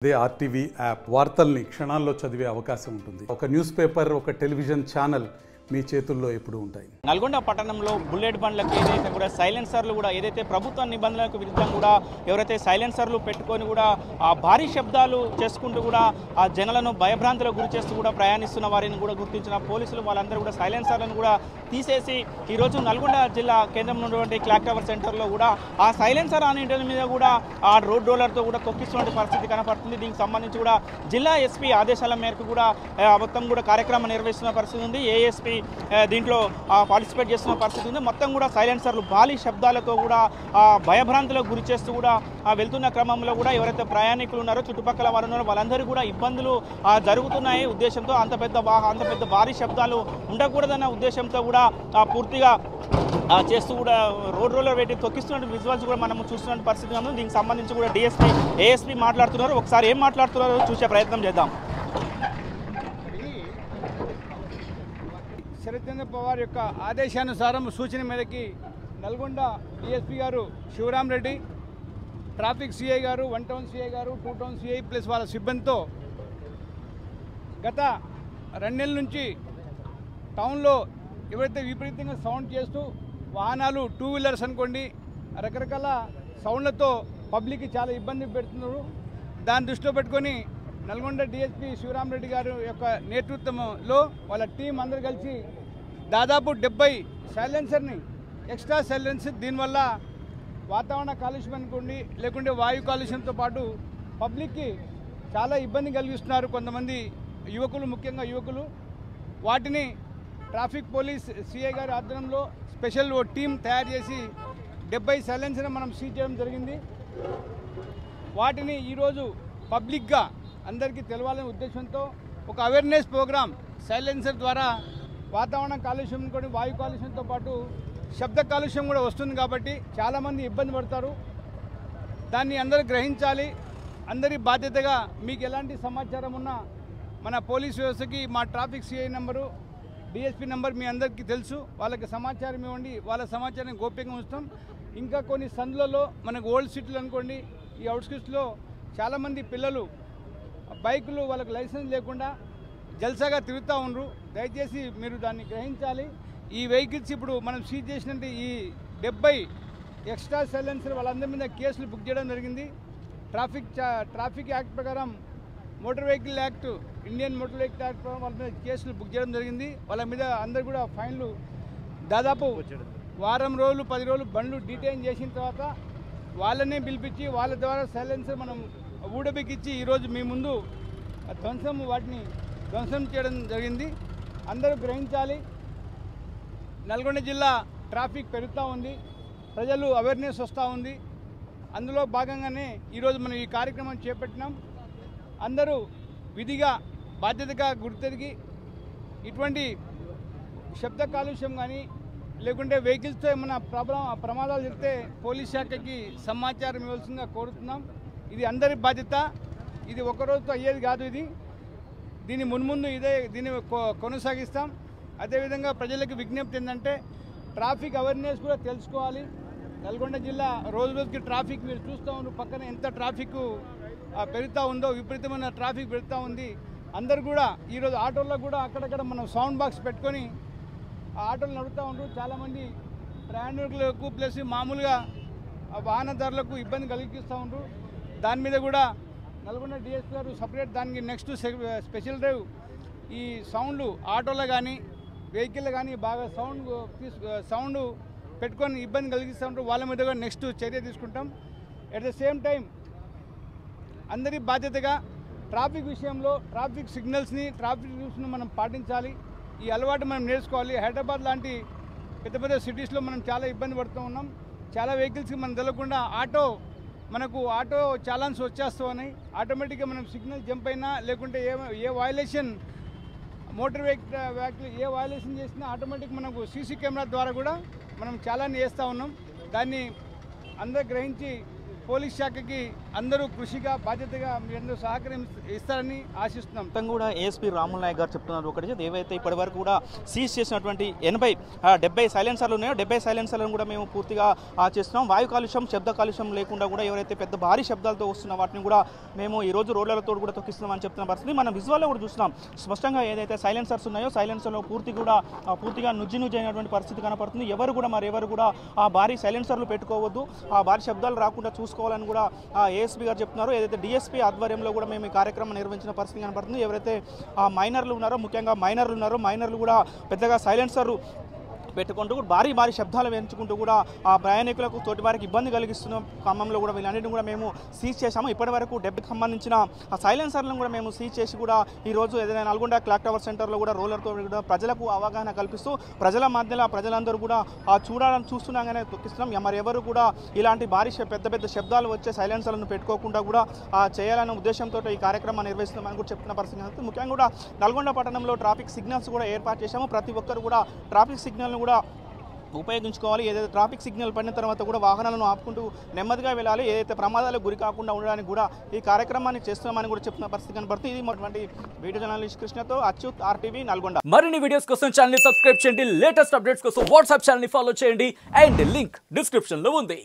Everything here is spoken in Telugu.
అదే ఆర్టీవీ యాప్ వార్తల్ని క్షణాల్లో చదివే అవకాశం ఉంటుంది. ఒక న్యూస్ పేపర్, ఒక టెలివిజన్ ఛానల్ మీ చేతుల్లో ఎప్పుడు ఉంటాయి. నల్గొండ పట్టణంలో బుల్లెట్ బండ్లకు ఏదైతే కూడా సైలెన్సర్లు కూడా ఏదైతే ప్రభుత్వ నిబంధనలకు విరుద్ధంగా కూడా ఎవరైతే సైలెన్సర్లు పెట్టుకొని కూడా ఆ భారీ శబ్దాలు చేసుకుంటూ కూడా ఆ జనాలను భయభ్రాంతులకు గురి చేస్తూ కూడా ప్రయాణిస్తున్న వారిని కూడా గుర్తించిన పోలీసులు వాళ్ళందరూ కూడా సైలెన్సర్లను కూడా తీసేసి ఈరోజు నల్గొండ జిల్లా కేంద్రంలో ఉన్నటువంటి క్లాక్ టవర్ సెంటర్లో కూడా ఆ సైలెన్సర్ అన్నింటి మీద కూడా ఆ రోడ్ రోలర్తో కూడా తొక్కిస్తున్న పరిస్థితి కనపడుతుంది. దీనికి సంబంధించి కూడా జిల్లా ఎస్పీ ఆదేశాల మేరకు కూడా మొత్తం కూడా కార్యక్రమం నిర్వహిస్తున్న పరిస్థితి ఉంది. ఏఎస్పీ దీంట్లో పార్టిసిపేట్ చేస్తున్న పరిస్థితి ఉంది. మొత్తం కూడా సైలెన్సర్లు భారీ శబ్దాలతో కూడా భయభ్రాంతులకు గురి చేస్తూ కూడా వెళ్తున్న క్రమంలో కూడా ఎవరైతే ప్రయాణికులు ఉన్నారో చుట్టుపక్కల వారు ఉన్నారో వాళ్ళందరూ కూడా ఇబ్బందులు జరుగుతున్నాయి ఉద్దేశంతో అంత పెద్ద భారీ శబ్దాలు ఉండకూడదన్న ఉద్దేశంతో కూడా పూర్తిగా చేస్తూ కూడా రోడ్ రోలర్ పెట్టి తొక్కిస్తున్న విజువల్స్ కూడా మనం చూస్తున్న పరిస్థితి ఉంది. దీనికి సంబంధించి కూడా ఏఎస్పీ మాట్లాడుతున్నారు. ఒకసారి ఏం మాట్లాడుతున్నారో చూసే ప్రయత్నం చేద్దాం. శరత్ చంద్ర పవార్ యొక్క ఆదేశానుసారం సూచన మేరకి నల్గొండ డిఎస్పీ గారు శివరామ్ రెడ్డి, ట్రాఫిక్ సిఐ గారు, 1 టౌన్ సిఐ గారు, 2 టౌన్ సిఐ ప్లస్ వాళ్ళ సిబ్బందితో గత 2 నెలల నుంచి టౌన్లో ఎవరైతే విపరీతంగా సౌండ్ చేస్తూ వాహనాలు 2 వీలర్స్ అనుకోండి రకరకాల సౌండ్లతో పబ్లిక్కి చాలా ఇబ్బంది పెడుతున్నారు. దాన్ని దృష్టిలో పెట్టుకొని నల్గొండ డిఎస్పీ శివరామ్ రెడ్డి గారు యొక్క నేతృత్వంలో వాళ్ళ టీం అందరూ కలిసి దాదాపు 70 సైలెన్సర్ని ఎక్స్ట్రా సైలెన్సర్ దీనివల్ల వాతావరణ కాలుష్యం అనుకోండి లేకుంటే వాయు కాలుష్యంతో పాటు పబ్లిక్కి చాలా ఇబ్బంది కలిగిస్తున్నారు కొంతమంది యువకులు, ముఖ్యంగా యువకులు. వాటిని ట్రాఫిక్ పోలీస్ సిఐ గారి ఆధ్వర్యంలో స్పెషల్ టీం తయారు చేసి 70 సైలెన్సర్ని మనం సీజ్ చేయడం జరిగింది. వాటిని ఈరోజు పబ్లిక్గా అందరికీ తెలవాలనే ఉద్దేశంతో ఒక అవేర్నెస్ ప్రోగ్రామ్ సైలెన్సర్ ద్వారా వాతావరణ కాలుష్యం కూడా వాయు కాలుష్యంతో పాటు శబ్ద కాలుష్యం కూడా వస్తుంది కాబట్టి చాలామంది ఇబ్బంది పడతారు. దాన్ని అందరూ గ్రహించాలి. అందరి బాధ్యతగా మీకు ఎలాంటి సమాచారం ఉన్నా మన పోలీస్ వ్యవస్థకి మా traffic CI number, DSP number మీ అందరికీ తెలుసు. వాళ్ళకి సమాచారం ఇవ్వండి. వాళ్ళ సమాచారం గోప్యంగా ఉంచుతాం. ఇంకా కొన్ని సందులలో మనకు ఓల్డ్ సిటీలు అనుకోండి, ఈ అవుట్స్కట్స్లో చాలామంది పిల్లలు బైకులు వాళ్ళకి లైసెన్స్ లేకుండా జల్సాగా తిరుగుతూ ఉండరు. దయచేసి మీరు దాన్ని గ్రహించాలి. ఈ వెహికల్స్ ఇప్పుడు మనం సీజ్ చేసినట్టు ఈ 70 ఎక్స్ట్రా సైలెన్సర్ వాళ్ళందరి మీద కేసులు బుక్ చేయడం జరిగింది. ట్రాఫిక్ యాక్ట్ ప్రకారం motor vehicle act, Indian motor vehicle act ప్రకారం వాళ్ళ మీద కేసులు బుక్ చేయడం జరిగింది. వాళ్ళ మీద అందరు కూడా ఫైన్లు దాదాపు వారం రోజులు 10 రోజులు బండ్లు డీటైన్ చేసిన తర్వాత వాళ్ళనే పిలిపించి వాళ్ళ ద్వారా సైలెన్సర్ మనం ఊడబెక్కించి ఈరోజు మీ ముందు వాటిని ధ్వంసం చేయడం జరిగింది. అందరూ గ్రహించాలి. నల్గొండ జిల్లా ట్రాఫిక్ పెరుగుతూ ఉంది, ప్రజలు అవేర్నెస్ వస్తూ ఉంది. అందులో భాగంగానే ఈరోజు మనం ఈ కార్యక్రమం చేపట్టినాం. అందరూ విధిగా బాధ్యతగా గుర్తెరిగి ఇటువంటి శబ్ద కాలుష్యం కానీ లేకుంటే వెహికల్స్తో ఏమైనా ప్రమాదాలు జరిగితే పోలీస్ శాఖకి సమాచారం ఇవ్వాల్సిందిగా కోరుతున్నాం. ఇది అందరి బాధ్యత. ఇది ఒకరోజుతో అయ్యేది కాదు. దీన్ని మున్ముందు దీన్ని కొనసాగిస్తాం. అదేవిధంగా ప్రజలకు విజ్ఞప్తి ఏంటంటే ట్రాఫిక్ అవేర్నెస్ కూడా తెలుసుకోవాలి. నల్గొండ జిల్లా రోజు రోజుకి ట్రాఫిక్ మీరు చూస్తూ ఉన్నారు, పక్కన ఎంత ట్రాఫిక్ పెరుగుతూ ఉందో, విపరీతమైన ట్రాఫిక్ పెరుగుతూ ఉంది. అందరు కూడా ఈరోజు ఆటోల్లో కూడా అక్కడక్కడ మనం సౌండ్ బాక్స్ పెట్టుకొని ఆ ఆటోలు నడుపుతూ ఉంటారు. చాలామంది ప్రయాణికులకు ప్లస్ మామూలుగా వాహనదారులకు ఇబ్బంది కలిగిస్తూ ఉంటారు. దాని మీద కూడా నల్గొండ డిఎస్పీ గారు సపరేట్ దానికి నెక్స్ట్ స్పెషల్ డ్రైవ్ ఈ సౌండ్ ఆటోలో కానీ వెహికల్లో కానీ బాగా సౌండ్ పెట్టుకొని ఇబ్బంది కలిగిస్తూ ఉంటారు. వాళ్ళ మీద కూడా నెక్స్ట్ చర్య తీసుకుంటాం. ఎట్ ద సేమ్ టైం అందరి బాధ్యతగా ట్రాఫిక్ విషయంలో ట్రాఫిక్ సిగ్నల్స్ని, ట్రాఫిక్ రూల్స్ని మనం పాటించాలి. ఈ అలవాటు మనం నేర్చుకోవాలి. హైదరాబాద్ లాంటి పెద్ద పెద్ద సిటీస్లో మనం చాలా ఇబ్బంది పడుతూ ఉన్నాం. చాలా వెహికల్స్కి మనం తెలియకుండా ఆటో చాలాన్స్ వచ్చేస్తూ ఉన్నాయి. ఆటోమేటిక్గా మనం సిగ్నల్ జంప్ అయినా లేకుంటే ఏ వయలేషన్ మోటార్ వెహికల్ ఏ వయలేషన్ చేసినా ఆటోమేటిక్ మనకు సీసీ కెమెరా ద్వారా కూడా మనం చాలాన్ని వేస్తూ ఉన్నాం. దాన్ని అందరూ గ్రహించి పోలీస్ శాఖకి అందరూ కృషిగా బాధ్యతగా మీరందరూ ఇస్తారని ఆశిస్తున్నాం. మొత్తం కూడా ఏఎస్పీ రాములు నాయక్ గారు చెప్తున్నారు ఒకటి, ఏవైతే ఇప్పటి వరకు కూడా సీజ్ చేసినటువంటి 70 సైలెన్సర్లు ఉన్నాయో 70 సైలెన్సర్లను కూడా మేము పూర్తిగా చేస్తున్నాం. వాయు కాలుష్యం, శబ్ద కాలుష్యం లేకుండా కూడా ఎవరైతే పెద్ద భారీ శబ్దాలతో వస్తున్న వాటిని కూడా మేము ఈరోజు రోడ్లతో కూడా తొక్కిస్తున్నామని చెప్తున్న పరిస్థితి మనం విజువల్లో కూడా చూస్తున్నాం. స్పష్టంగా ఏదైతే సైలెన్సర్స్ ఉన్నాయో సైలెన్సర్లో పూర్తిగా నుజ్జి అయినటువంటి పరిస్థితి కనపడుతుంది. ఎవరు కూడా ఆ భారీ సైలెన్సర్లు పెట్టుకోవద్దు, ఆ భారీ శబ్దాలు రాకుండా చూసుకోవాలని కూడా ఏఎస్పీ గారు చెప్తున్నారు. ఏదైతే డిఎస్పీ ఆధ్వర్యంలో కూడా మేము ఈ కార్యక్రమం నిర్వహించిన పరిస్థితి కనపడుతుంది. ఎవరైతే మైనర్లు ఉన్నారో, ముఖ్యంగా మైనర్లు కూడా పెద్దగా సైలెన్సర్లు పెట్టుకుంటూ భారీ శబ్దాలు పెంచుకుంటూ కూడా ఆ ప్రయాణికులకు తోటి వారికి ఇబ్బంది కలిగిస్తున్న క్రమంలో కూడా వీళ్ళన్నింటిని కూడా మేము సీజ్ చేశాము. ఇప్పటి వరకు 70కి సంబంధించిన ఆ సైలెన్సర్లను కూడా మేము సీజ్ చేసి కూడా ఈరోజు ఏదైనా నల్గొండ క్లాక్ టవర్ సెంటర్లో కూడా రోలర్తో కూడా ప్రజలకు అవగాహన కల్పిస్తూ ప్రజల మధ్యలో ప్రజలందరూ కూడా చూస్తున్నాగానే తొక్కిస్తున్నాం. మరి ఎవరు కూడా ఇలాంటి భారీ పెద్ద శబ్దాలు వచ్చే సైలెన్సర్లను పెట్టుకోకుండా కూడా చేయాలనే ఉద్దేశంతో ఈ కార్యక్రమాన్ని నిర్వహిస్తున్నామని కూడా చెప్తున్న పరిస్థితి. ముఖ్యంగా కూడా నల్గొండ పట్టణంలో ట్రాఫిక్ సిగ్నల్స్ కూడా ఏర్పాటు చేశాము. ప్రతి ఒక్కరు కూడా ట్రాఫిక్ సిగ్నల్ను కూడా ఉపయోగించుకోవాలి. ఏదైతే ట్రాఫిక్ సిగ్నల్ పడిన తర్వాత కూడా వాహనాలను ఆపుకుంటూ నెమ్మదిగా వెళ్ళాలి. ఏదైతే ప్రమాదాలకు గురి కాకుండా ఉండడానికి కూడా ఈ కార్యక్రమాన్ని చేస్తున్నామని కూడా చెప్తున్న పరిస్థితి కనబడుతుంది. ఇది మొదటి వీడియో జర్నలిస్ట్ కృష్ణతో అచ్యుత్, RTV నల్గొండ. మరిన్ని వీడియోస్ కోసం ఛానల్ ని సబ్స్క్రైబ్ చేయండి. లేటెస్ట్ అప్డేట్స్ కోసం వాట్సాప్ ఛానల్ ని ఫాలో చేయండి. అండ్ లింక్ డిస్క్రిప్షన్ లో ఉంది.